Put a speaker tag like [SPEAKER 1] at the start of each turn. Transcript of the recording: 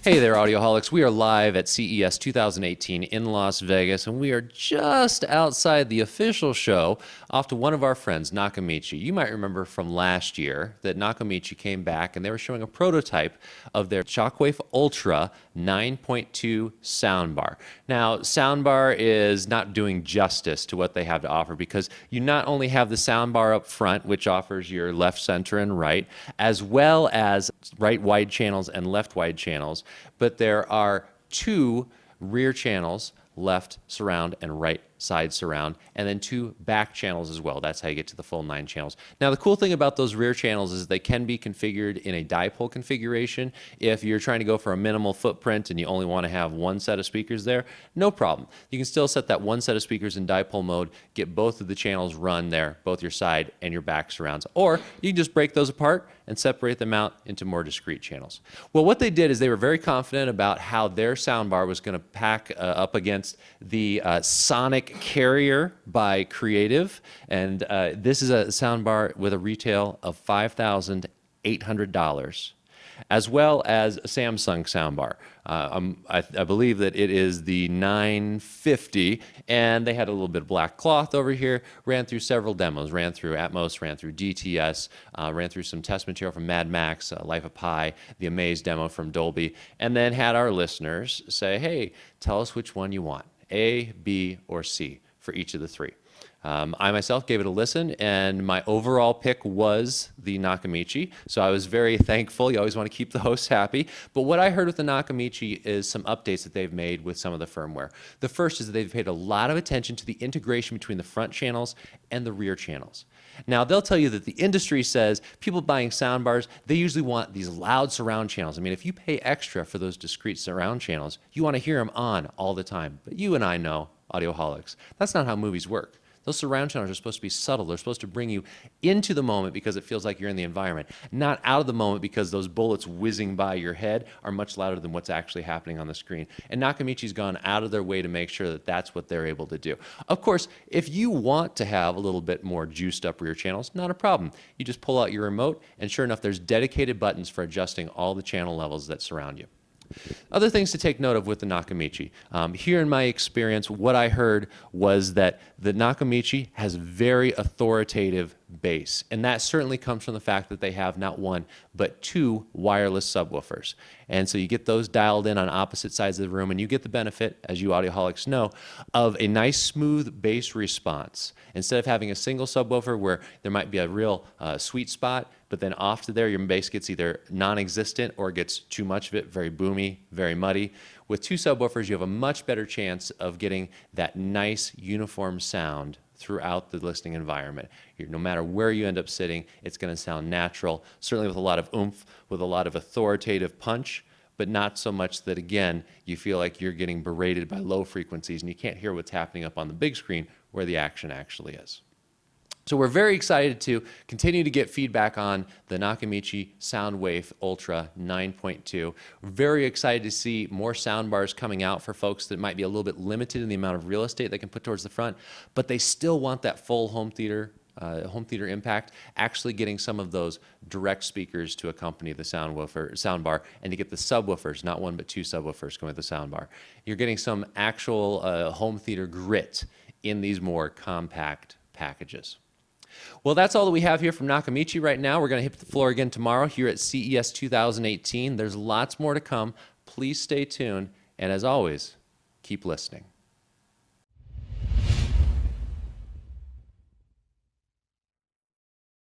[SPEAKER 1] Hey there, Audioholics. We are live at CES 2018 in Las Vegas, and we are just outside the official show off to one of our friends, Nakamichi. You might remember from last year that Nakamichi came back and they were showing a prototype of their ShockWafe Ultra 9.2 soundbar. Now, soundbar is not doing justice to what they have to offer because you not only have the soundbar up front, which offers your left, center, and right, as well as right wide channels and left wide channels, but there are two rear channels, left surround and right side surround, and then two back channels as well. That's how you get to the full 9 channels. Now, the cool thing about those rear channels is they can be configured in a dipole configuration. If you're trying to go for a minimal footprint and you only want to have one set of speakers there, no problem. You can still set that one set of speakers in dipole mode, get both of the channels run there, both your side and your back surrounds. Or you can just break those apart and separate them out into more discrete channels. Well, what they did is they were very confident about how their soundbar was going to pack up against the Sonic Carrier by Creative, and this is a soundbar with a retail of $5,800, as well as a Samsung soundbar. I believe that it is the 950, and they had a little bit of black cloth over here, ran through several demos, ran through Atmos, ran through DTS, ran through some test material from Mad Max, Life of Pi, the Amaze demo from Dolby, and then had our listeners say, hey, tell us which one you want. A, B, or C for each of the three. I myself gave it a listen, and my overall pick was the Nakamichi, so I was very thankful. You always want to keep the hosts happy. But what I heard with the Nakamichi is some updates that they've made with some of the firmware. The first is that they've paid a lot of attention to the integration between the front channels and the rear channels. Now, they'll tell you that the industry says people buying soundbars, they usually want these loud surround channels. I mean, if you pay extra for those discrete surround channels, you want to hear them on all the time. But you and I know, Audioholics, that's not how movies work. Those surround channels are supposed to be subtle. They're supposed to bring you into the moment because it feels like you're in the environment, not out of the moment because those bullets whizzing by your head are much louder than what's actually happening on the screen. And Nakamichi's gone out of their way to make sure that that's what they're able to do. Of course, if you want to have a little bit more juiced up rear channels, not a problem. You just pull out your remote, and sure enough, there's dedicated buttons for adjusting all the channel levels that surround you. Other things to take note of with the Nakamichi. Here in my experience, what I heard was that the Nakamichi has very authoritative bass, and that certainly comes from the fact that they have not one, but two wireless subwoofers. And so you get those dialed in on opposite sides of the room, and you get the benefit, as you Audioholics know, of a nice smooth bass response. Instead of having a single subwoofer where there might be a real sweet spot, but then off to there your bass gets either non-existent or gets too much of it, very boomy, very muddy. With two subwoofers, you have a much better chance of getting that nice uniform sound throughout the listening environment. No matter where you end up sitting, it's going to sound natural, certainly with a lot of oomph, with a lot of authoritative punch, but not so much that, again, you feel like you're getting berated by low frequencies and you can't hear what's happening up on the big screen where the action actually is. So we're very excited to continue to get feedback on the Nakamichi ShockWafe Ultra 9.2. We're very excited to see more soundbars coming out for folks that might be a little bit limited in the amount of real estate they can put towards the front, but they still want that full home theater impact, actually getting some of those direct speakers to accompany the soundbar, and to get the subwoofers, not one but two subwoofers going with the soundbar. You're getting some actual home theater grit in these more compact packages. Well, that's all that we have here from Nakamichi right now. We're going to hit the floor again tomorrow here at CES 2018. There's lots more to come. Please stay tuned, and as always, keep listening.